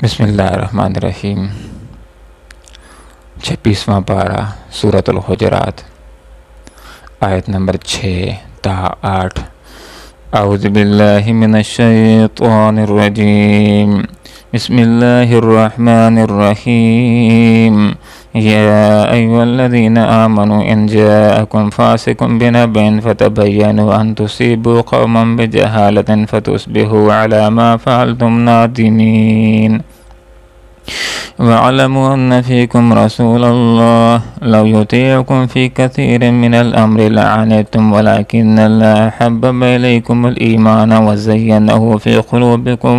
بسم اللہ الرحمن الرحیم 26واں پارہ سورۃ الحجرات آیت نمبر 6 تا 8۔ اعوذ باللہ من الشیطان الرجیم، بسم اللہ الرحمن الرحیم۔ یا ایھا الذین آمنوا ان جاءکم فاسق بنبأ فتبینوا ان تصیبوا قوما بجہالۃ فتصبحوا علی ما فعلتم نادمین۔ وَاعْلَمُوا أَنَّ فِيكُمْ رَسُولَ اللَّهِ لَوْ يُطِيعُكُمْ فِي كَثِيرٍ مِّنَ الْأَمْرِ لَعَنِتُّمْ وَلَٰكِنَّ اللَّهَ حَبَّبَ إِلَيْكُمُ الْإِيمَانَ وَزَيَّنَهُ فِي قُلُوبِكُمْ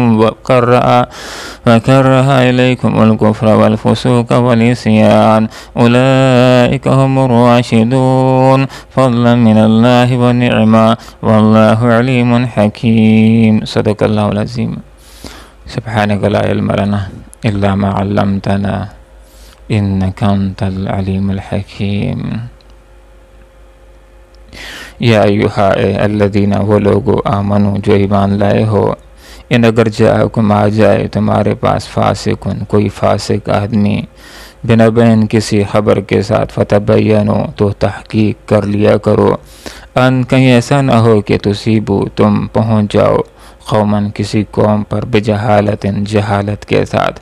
وَكَرَّهَ إِلَيْكُمُ الْكُفْرَ وَالْفُسُوقَ وَالْعِصْيَانَ أُولَٰئِكَ هُمُ الرَّاشِدُونَ فَضْلًا مِّنَ اللَّهِ وَنِعْمَةً وَاللَّهُ عَلِيمٌ حَكِيمٌ۔ صدق اللہ العظیم۔ سبحانک لا علم لنا الا ما علمتنا انک انت العلیم الحکیم۔ یا ایھا الذین، وہ لوگو آمنو جو ایمان لائے ہو، ان اگر جاءکم آ جائے تمہارے پاس فاسقن کوئی فاسق آدمی، بنبأ کسی خبر کے ساتھ، فتبینو تو تحقیق کر لیا کرو، ان کہیں ایسا نہ ہو کہ تصیبو تم پہنچ جاؤ، قومن کسی قوم پر، بجہالت جہالت کے ساتھ،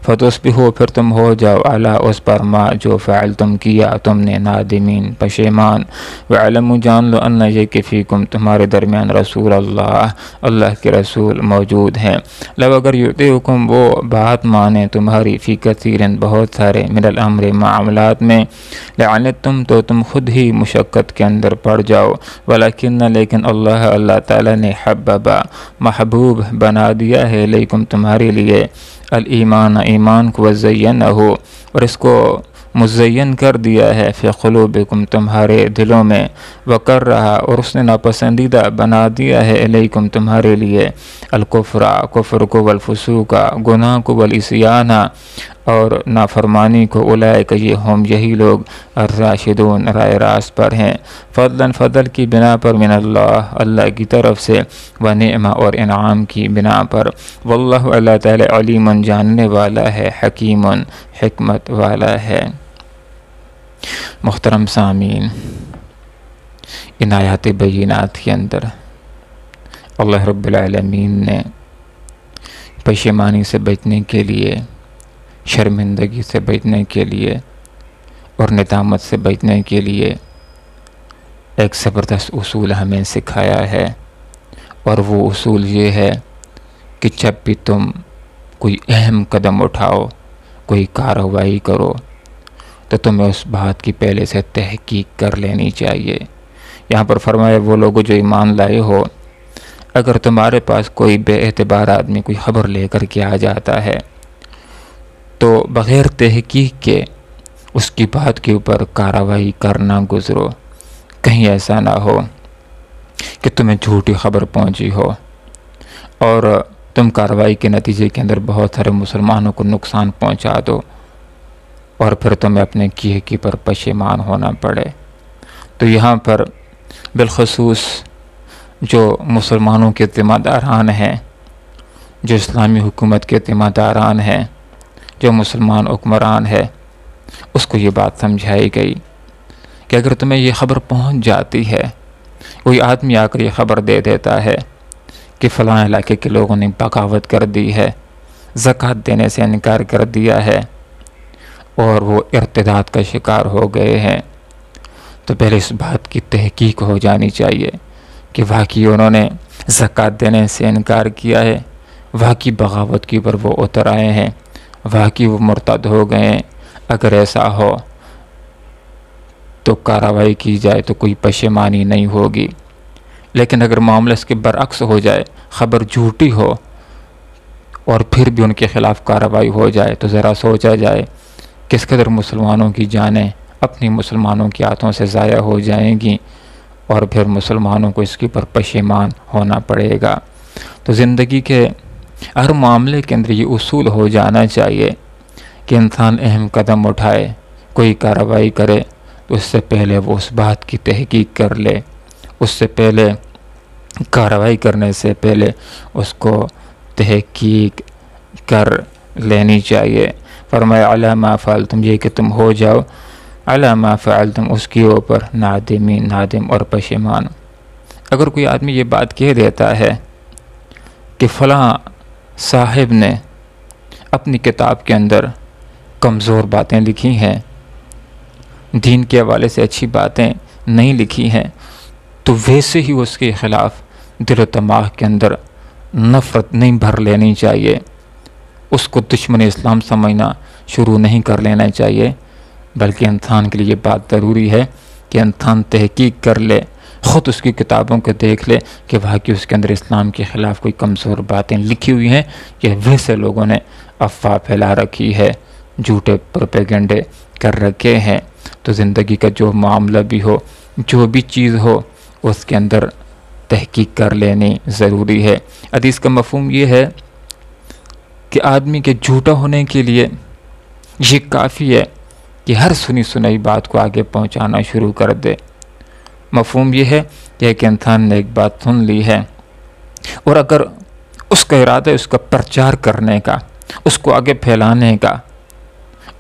فتصبحوا پھر تم ہو جاؤ، علی اس پر، ما جو فعل تم کیا تم نے، نادمین پشیمان۔ وَاعْلَمُوا جان لو، ان یہ کہ فیکم تمہارے درمیان، رسول اللہ اللہ کے رسول موجود ہیں، لو اگر یطیعکم وہ بات مانے تمہاری، فی کثیرن بہت سارے، من الامر معاملات میں، لعنتم تو تم خود ہی مشقت کے اندر پڑ جاؤ، ولیکن لیکن اللہ تعالیٰ نے حببا محبوب بنا دیا ہے، الیکم تمہارے لیے، الایمان ایمان کو، وزینہ اور اس کو مزین کر دیا ہے، فی قلوبکم تمہارے دلوں میں، وکرہ اور اس نے ناپسندیدہ بنا دیا ہے، الیکم تمہارے لیے، الکفر کفر کو، والفسوق گناہ کو، والعصیان اور نافرمانی کو، اولئک یہ ہم یہی لوگ، الراشدون راہ راست پر ہیں، فضلا فضل کی بنا پر، من اللہ اللہ کی طرف سے، ونعمہ اور انعام کی بنا پر، واللہ اللہ تعالی علیم جاننے والا ہے، حکیم حکمت والا ہے۔ محترم سامعین، ان آیات بینات کے اندر اللہ رب العالمین نے پشیمانی سے بچنے کے لیے، شرمندگی سے بچنے کے لیے اور ندامت سے بچنے کے لیے ایک زبردست اصول ہمیں سکھایا ہے، اور وہ اصول یہ ہے کہ جب بھی تم کوئی اہم قدم اٹھاؤ، کوئی کارروائی کرو، تو تمہیں اس بات کی پہلے سے تحقیق کر لینی چاہیے۔ یہاں پر فرمایا وہ لوگ جو ایمان لائے ہو، اگر تمہارے پاس کوئی بے اعتبار آدمی کوئی خبر لے کر کے آ جاتا ہے، تو بغیر تحقیق کے اس کی بات کے اوپر کارروائی کرنا گزرو، کہیں ایسا نہ ہو کہ تمہیں جھوٹی خبر پہنچی ہو اور تم کارروائی کے نتیجے کے اندر بہت سارے مسلمانوں کو نقصان پہنچا دو، اور پھر تمہیں اپنے کیے کی پر پشیمان ہونا پڑے۔ تو یہاں پر بالخصوص جو مسلمانوں کے ذمہ داران ہیں، جو اسلامی حکومت کے ذمہ داران ہیں، جو مسلمان حکمران ہے، اس کو یہ بات سمجھائی گئی کہ اگر تمہیں یہ خبر پہنچ جاتی ہے، کوئی آدمی آ کر یہ خبر دے دیتا ہے کہ فلاں علاقے کے لوگوں نے بغاوت کر دی ہے، زکوٰۃ دینے سے انکار کر دیا ہے اور وہ ارتداد کا شکار ہو گئے ہیں، تو پہلے اس بات کی تحقیق ہو جانی چاہیے کہ واقعی انہوں نے زکوٰۃ دینے سے انکار کیا ہے، واقعی بغاوت کی پر وہ اتر آئے ہیں، واقعی وہ مرتد ہو گئے ہیں۔ اگر ایسا ہو تو کارروائی کی جائے تو کوئی پشیمانی نہیں ہوگی، لیکن اگر معاملہ اس کے برعکس ہو جائے، خبر جھوٹی ہو اور پھر بھی ان کے خلاف کارروائی ہو جائے، تو ذرا سوچا جائے کس قدر مسلمانوں کی جانیں اپنی مسلمانوں کے ہاتھوں سے ضائع ہو جائیں گی، اور پھر مسلمانوں کو اس کے اوپر پشیمان ہونا پڑے گا۔ تو زندگی کے ہر معاملے کے اندر یہ اصول ہو جانا چاہیے کہ انسان اہم قدم اٹھائے، کوئی کارروائی کرے تو اس سے پہلے وہ اس بات کی تحقیق کر لے، اس سے پہلے کارروائی کرنے سے پہلے اس کو تحقیق کر لینی چاہیے۔ فرمایا علی ما فعلتم، یہ کہ تم ہو جاؤ علی ما فعلتم، اس کے اوپر نادمین، نادم اور پشیمان۔ اگر کوئی آدمی یہ بات کہہ دیتا ہے کہ فلاں صاحب نے اپنی کتاب کے اندر کمزور باتیں لکھی ہیں، دین کے حوالے سے اچھی باتیں نہیں لکھی ہیں، تو ویسے ہی اس کے خلاف دل و دماغ کے اندر نفرت نہیں بھر لینی چاہیے، اس کو دشمن اسلام سمجھنا شروع نہیں کر لینا چاہیے، بلکہ انسان کے لیے یہ بات ضروری ہے کہ انسان تحقیق کر لے، خود اس کی کتابوں کو دیکھ لے کہ واقعی اس کے اندر اسلام کے خلاف کوئی کمزور باتیں لکھی ہوئی ہیں یا ویسے لوگوں نے افواہ پھیلا رکھی ہے، جھوٹے پروپیگنڈے کر رکھے ہیں۔ تو زندگی کا جو معاملہ بھی ہو، جو بھی چیز ہو، اس کے اندر تحقیق کر لینی ضروری ہے۔ حدیث کا مفہوم یہ ہے کہ آدمی کے جھوٹا ہونے کے لیے یہ کافی ہے کہ ہر سنی سنائی بات کو آگے پہنچانا شروع کر دے۔ مفہوم یہ ہے کہ ایک انسان نے ایک بات سن لی ہے اور اگر اس کا ارادہ اس کا پرچار کرنے کا، اس کو آگے پھیلانے کا،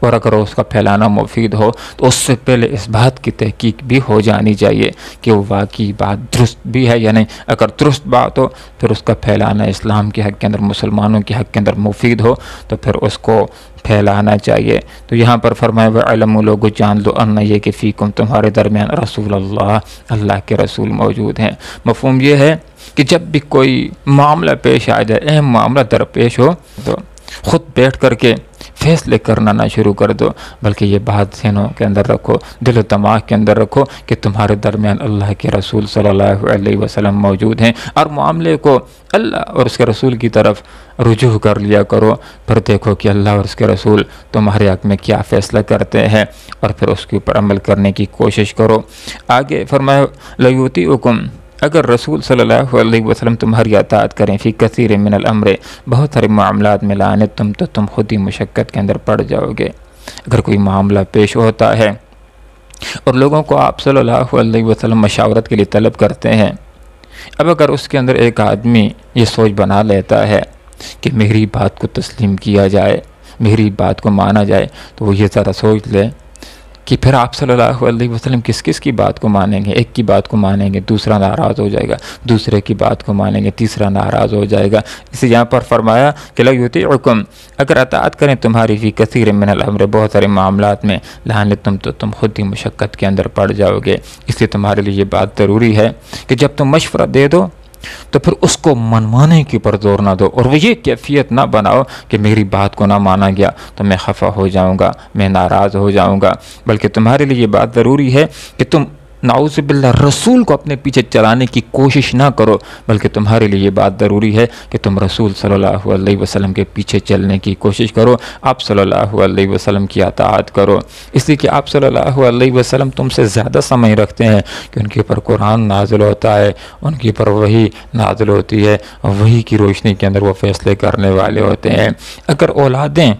اور اگر اس کا پھیلانا مفید ہو تو اس سے پہلے اس بات کی تحقیق بھی ہو جانی چاہیے کہ وہ واقعی بات درست بھی ہے یا نہیں۔ اگر درست بات ہو پھر اس کا پھیلانا اسلام کے حق کے اندر، مسلمانوں کے حق کے اندر مفید ہو تو پھر اس کو پھیلانا چاہیے۔ تو یہاں پر فرمایا وَعَلَمُوا، لوگو جان لو، ان یہ کہ فیکم، تمہارے درمیان رسول اللہ، اللہ کے رسول موجود ہیں۔ مفہوم یہ ہے کہ جب بھی کوئی معاملہ پیش آ جائے، اہم معاملہ درپیش ہو، تو خود بیٹھ کر کے فیصلے کرنا نہ شروع کر دو، بلکہ یہ بات ذہنوں کے اندر رکھو، دل و دماغ کے اندر رکھو کہ تمہارے درمیان اللہ کے رسول صلی اللہ علیہ وسلم موجود ہیں، اور معاملے کو اللہ اور اس کے رسول کی طرف رجوع کر لیا کرو۔ پھر دیکھو کہ اللہ اور اس کے رسول تمہارے حق میں کیا فیصلہ کرتے ہیں، اور پھر اس کے اوپر عمل کرنے کی کوشش کرو۔ آگے فرمایا لَيُطِيعُكُمْ، اگر رسول صلی اللہ علیہ وسلم تمہاری اطاعت کریں، فی کثیر من الامر، بہت سارے معاملات میں لعنتم، تو تم خود ہی مشقت کے اندر پڑ جاؤ گے۔ اگر کوئی معاملہ پیش ہوتا ہے اور لوگوں کو آپ صلی اللہ علیہ وسلم مشاورت کے لیے طلب کرتے ہیں، اب اگر اس کے اندر ایک آدمی یہ سوچ بنا لیتا ہے کہ میری بات کو تسلیم کیا جائے، میری بات کو مانا جائے، تو وہ یہ ذرا سوچ لے کہ پھر آپ صلی اللہ علیہ وسلم کس کس کی بات کو مانیں گے۔ ایک کی بات کو مانیں گے، دوسرا ناراض ہو جائے گا، دوسرے کی بات کو مانیں گے، تیسرا ناراض ہو جائے گا۔ اسی یہاں پر فرمایا کہ لَيُطِيعُكُمْ، اگر اطاعت کریں تمہاری فی کثیر من الامر، بہت سارے معاملات میں، لعنتم، تو تم خود ہی مشقت کے اندر پڑ جاؤ گے۔ اس لیے تمہارے لیے یہ بات ضروری ہے کہ جب تم مشورہ دے دو تو پھر اس کو منوانے کی پر زور نہ دو، اور وہ یہ کیفیت نہ بناؤ کہ میری بات کو نہ مانا گیا تو میں خفا ہو جاؤں گا، میں ناراض ہو جاؤں گا، بلکہ تمہارے لیے یہ بات ضروری ہے کہ تم نعوذ باللہ رسول کو اپنے پیچھے چلانے کی کوشش نہ کرو، بلکہ تمہارے لیے یہ بات ضروری ہے کہ تم رسول صلی اللہ علیہ وسلم کے پیچھے چلنے کی کوشش کرو، آپ صلی اللہ علیہ وسلم کی اطاعت کرو، اس لیے کہ آپ صلی اللہ علیہ وسلم تم سے زیادہ سمجھ رکھتے ہیں کہ ان کے اوپر قرآن نازل ہوتا ہے، ان کے اوپر وحی نازل ہوتی ہے، وحی کی روشنی کے اندر وہ فیصلے کرنے والے ہوتے ہیں۔ اگر اولادیں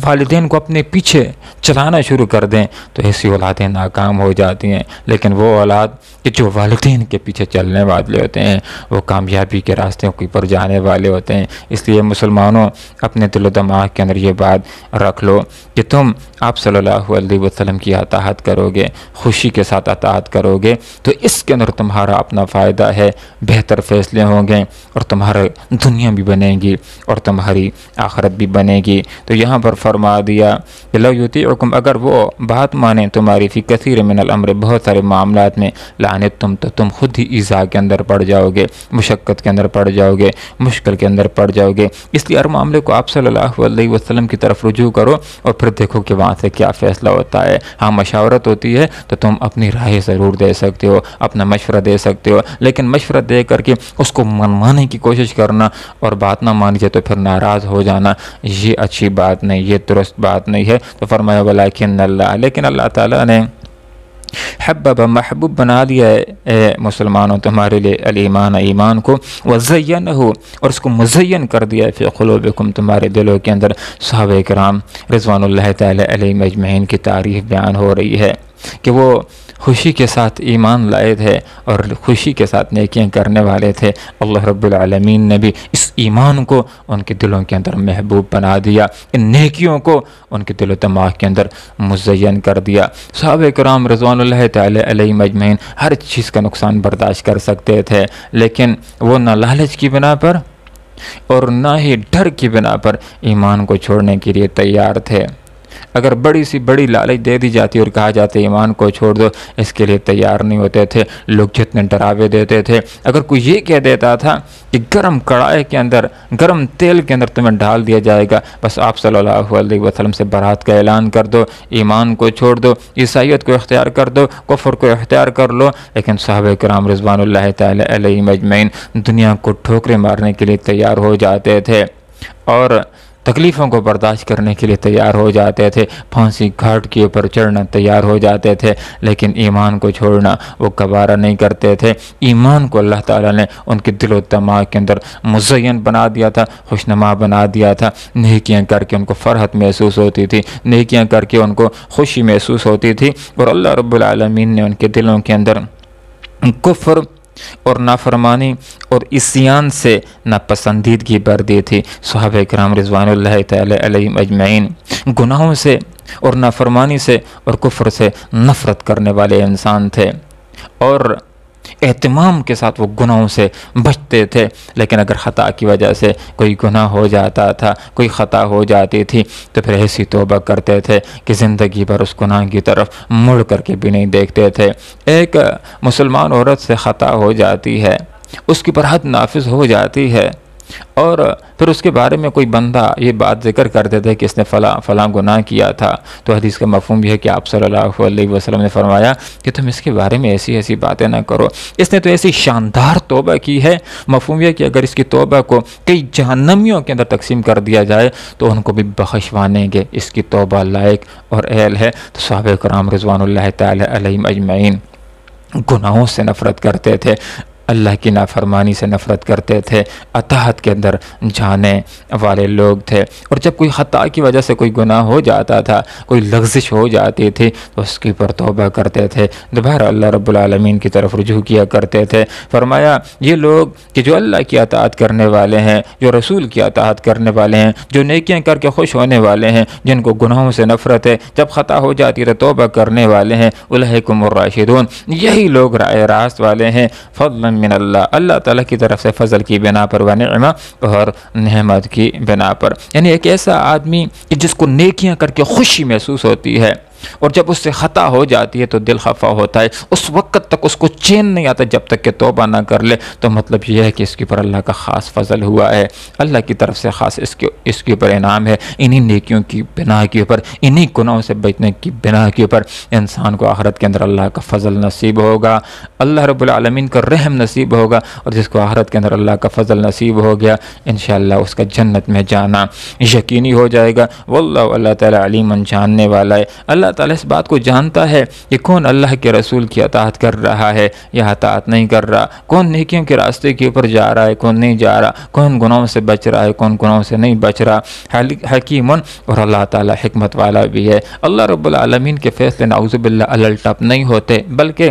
والدین کو اپنے پیچھے چلانا شروع کر دیں تو ایسی اولادیں ناکام ہو جاتی ہیں، لیکن وہ اولاد کہ جو والدین کے پیچھے چلنے والے ہوتے ہیں وہ کامیابی کے راستے کے پر جانے والے ہوتے ہیں۔ اس لیے مسلمانوں اپنے دل و دماغ کے اندر یہ بات رکھ لو کہ تم آپ صلی اللہ علیہ وسلم کی اطاعت کرو گے، خوشی کے ساتھ اطاعت کرو گے تو اس کے اندر تمہارا اپنا فائدہ ہے، بہتر فیصلے ہوں گے، اور تمہارا دنیا بھی بنے گی اور تمہاری آخرت بھی بنے گی۔ تو یہاں پر فرما دیا کہ لَيُطِيعُكُمْ، اگر وہ بات مانیں تمہاری فی کثیر من الامر، بہت سارے معاملات میں، لعنتم، تو تم خود ہی ایذا کے اندر پڑ جاؤ گے، مشقت کے اندر پڑ جاؤ گے، مشکل کے اندر پڑ جاؤ گے۔ اس لیے ہر معاملے کو آپ صلی اللہ علیہ وسلم کی طرف رجوع کرو اور پھر دیکھو کہ وہاں سے کیا فیصلہ ہوتا ہے۔ ہاں مشاورت ہوتی ہے تو تم اپنی رائے ضرور دے سکتے ہو، اپنا مشورہ دے سکتے ہو، لیکن مشورہ دے کر کے اس کو منوانے کی کوشش کرنا اور بات نہ مانی جائے تو پھر ناراض ہو جانا، یہ اچھی بات نہیں، یہ درست بات نہیں ہے۔ تو فرمایا ولیکن اللہ، لیکن اللہ تعالیٰ نے حبب، محبوب بنا دیا ہے اے مسلمانوں تمہارے لیے، الایمان، ایمان کو، وزینہ، اور اس کو مزین کر دیا ہے، فی قلوبکم، تمہارے دلوں کے اندر۔ صحابہ کرام رضوان اللہ تعالی علیہم اجمعین کی تعریف بیان ہو رہی ہے کہ وہ خوشی کے ساتھ ایمان لائے تھے اور خوشی کے ساتھ نیکیاں کرنے والے تھے، اللہ رب العالمین نے بھی اس ایمان کو ان کے دلوں کے اندر محبوب بنا دیا، ان نیکیوں کو ان کے دل و دماغ کے اندر مزین کر دیا۔ صحابہ کرام رضوان اللہ تعالی علیہم اجمعین ہر چیز کا نقصان برداشت کر سکتے تھے، لیکن وہ نہ لالچ کی بنا پر اور نہ ہی ڈر کی بنا پر ایمان کو چھوڑنے کے لیے تیار تھے۔ اگر بڑی سی بڑی لالچ دے دی جاتی اور کہا جاتا ایمان کو چھوڑ دو، اس کے لیے تیار نہیں ہوتے تھے لوگ، جتنے ڈراوے دیتے تھے۔ اگر کوئی یہ کہہ دیتا تھا کہ گرم کڑھائی کے اندر، گرم تیل کے اندر تمہیں ڈال دیا جائے گا، بس آپ صلی اللہ علیہ وسلم سے برات کا اعلان کر دو، ایمان کو چھوڑ دو، عیسائیت کو اختیار کر دو، کفر کو اختیار کر لو، لیکن صحابہ کرام رضوان اللہ تعالی علیہم اجمعین دنیا کو ٹھوکریں مارنے کے لیے تیار ہو جاتے تھے اور تکلیفوں کو برداشت کرنے کے لیے تیار ہو جاتے تھے، پھانسی گھاٹ کے اوپر چڑھنا تیار ہو جاتے تھے، لیکن ایمان کو چھوڑنا وہ گوارا نہیں کرتے تھے۔ ایمان کو اللہ تعالیٰ نے ان کے دل و دماغ کے اندر مزین بنا دیا تھا، خوشنما بنا دیا تھا۔ نیکیاں کر کے ان کو فرحت محسوس ہوتی تھی، نیکیاں کر کے ان کو خوشی محسوس ہوتی تھی، اور اللہ رب العالمین نے ان کے دلوں کے اندر کفر اور نافرمانی اور عصیان سے ناپسندیدگی بھر دی تھی۔ صحابہ کرام رضوان اللہ تعالی علیہم اجمعین گناہوں سے اور نافرمانی سے اور کفر سے نفرت کرنے والے انسان تھے، اور اہتمام کے ساتھ وہ گناہوں سے بچتے تھے، لیکن اگر خطا کی وجہ سے کوئی گناہ ہو جاتا تھا، کوئی خطا ہو جاتی تھی، تو پھر ایسی توبہ کرتے تھے کہ زندگی بھر اس گناہ کی طرف مڑ کر کے بھی نہیں دیکھتے تھے۔ ایک مسلمان عورت سے خطا ہو جاتی ہے، اس کی پر حد نافذ ہو جاتی ہے، اور پھر اس کے بارے میں کوئی بندہ یہ بات ذکر کر دیتا ہے کہ اس نے فلاں گناہ کیا تھا، تو حدیث کا مفہوم یہ ہے کہ آپ صلی اللہ علیہ وسلم نے فرمایا کہ تم اس کے بارے میں ایسی ایسی باتیں نہ کرو، اس نے تو ایسی شاندار توبہ کی ہے۔ مفہوم یہ کہ اگر اس کی توبہ کو کئی جہنمیوں کے اندر تقسیم کر دیا جائے تو ان کو بھی بخشوانے گے، اس کی توبہ لائق اور اہل ہے۔ تو صحابہ کرام رضوان اللہ تعالی علیہم اجمعین گناہوں سے نفرت کرتے تھے، اللہ کی نافرمانی سے نفرت کرتے تھے، اطاعت کے اندر جانے والے لوگ تھے، اور جب کوئی خطا کی وجہ سے کوئی گناہ ہو جاتا تھا، کوئی لغزش ہو جاتی تھی، تو اس کی پر توبہ کرتے تھے، دوبارہ اللہ رب العالمین کی طرف رجوع کیا کرتے تھے۔ فرمایا یہ لوگ کہ جو اللہ کی اطاعت کرنے والے ہیں، جو رسول کی اطاعت کرنے والے ہیں، جو نیکیاں کر کے خوش ہونے والے ہیں، جن کو گناہوں سے نفرت ہے، جب خطا ہو جاتی ہے تو توبہ کرنے والے ہیں، اولئک الراشدون، یہی لوگ رائے راست والے ہیں، فضلا من اللہ، اللہ تعالیٰ کی طرف سے فضل کی بنا پر، ونعمہ اور نعمت کی بنا پر۔ یعنی ایک ایسا آدمی کہ جس کو نیکیاں کر کے خوشی محسوس ہوتی ہے، اور جب اس سے خطا ہو جاتی ہے تو دل خفا ہوتا ہے، اس وقت تک اس کو چین نہیں آتا جب تک کہ توبہ نہ کر لے، تو مطلب یہ ہے کہ اس کے اوپر اللہ کا خاص فضل ہوا ہے، اللہ کی طرف سے خاص اس کے اوپر انعام ہے۔ انہی نیکیوں کی بنا کے اوپر، انہی گناہوں سے بچنے کی بنا کے اوپر انسان کو آخرت کے اندر اللہ کا فضل نصیب ہوگا، اللہ رب العالمین کا رحم نصیب ہوگا، اور جس کو آخرت کے اندر اللہ کا فضل نصیب ہو گیا، انشاءاللہ اس کا جنت میں جانا یقینی ہو جائے گا۔ واللہ اللہ تعالیٰ علیم جاننے والا ہے، اللہ تعالیٰ اس بات کو جانتا ہے کہ کون اللہ کے رسول کی اطاعت کر رہا ہے یا اطاعت نہیں کر رہا، کون نیکیوں کے راستے کے اوپر جا رہا ہے، کون نہیں جا رہا، کون گناہوں سے بچ رہا ہے، کون گناہوں سے نہیں بچ رہا۔ حکیم، اور اللہ تعالیٰ حکمت والا بھی ہے۔ اللہ رب العالمین کے فیصلے نعوذ باللہ الٹپ نہیں ہوتے، بلکہ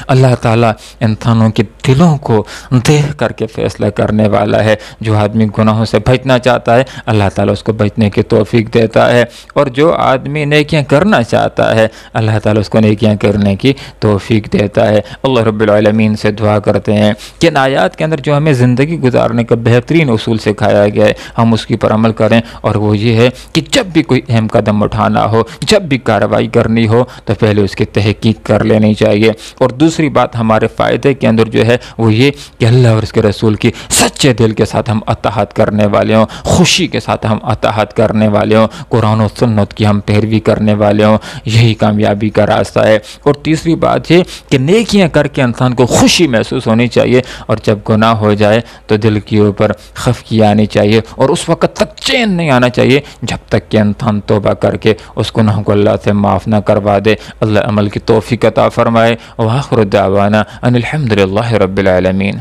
اللہ تعالیٰ انسانوں کے دلوں کو دیکھ کر کے فیصلہ کرنے والا ہے۔ جو آدمی گناہوں سے بچنا چاہتا ہے اللہ تعالیٰ اس کو بچنے کی توفیق دیتا ہے، اور جو آدمی نیکیاں کرنا چاہتا ہے اللہ تعالیٰ اس کو نیکیاں کرنے کی توفیق دیتا ہے۔ اللہ رب العالمین سے دعا کرتے ہیں کہ ان آیات کے اندر جو ہمیں زندگی گزارنے کا بہترین اصول سکھایا گیا ہے ہم اس کی پر عمل کریں، اور وہ یہ ہے کہ جب بھی کوئی اہم قدم اٹھانا ہو، جب بھی کارروائی کرنی ہو، تو پہلے اس کی تحقیق کر لینی چاہیے، اور دوسری بات ہمارے فائدے کے اندر جو ہے وہ یہ کہ اللہ اور اس کے رسول کی سچے دل کے ساتھ ہم اطاعت کرنے والے ہوں، خوشی کے ساتھ ہم اطاعت کرنے والے ہوں، قرآن و سنت کی ہم پیروی کرنے والے ہوں، یہی کامیابی کا راستہ ہے۔ اور تیسری بات یہ کہ نیکیاں کر کے انسان کو خوشی محسوس ہونی چاہیے، اور جب گناہ ہو جائے تو دل کے اوپر خفگی آنی چاہیے، اور اس وقت تک چین نہیں آنا چاہیے جب تک کہ انسان توبہ کر کے اس گناہ کو اللہ سے معاف نہ کروا دے۔ اللہ عمل کی توفیق عطا فرمائے۔ وآخر دعوانا ان الحمد للہ رب العالمین۔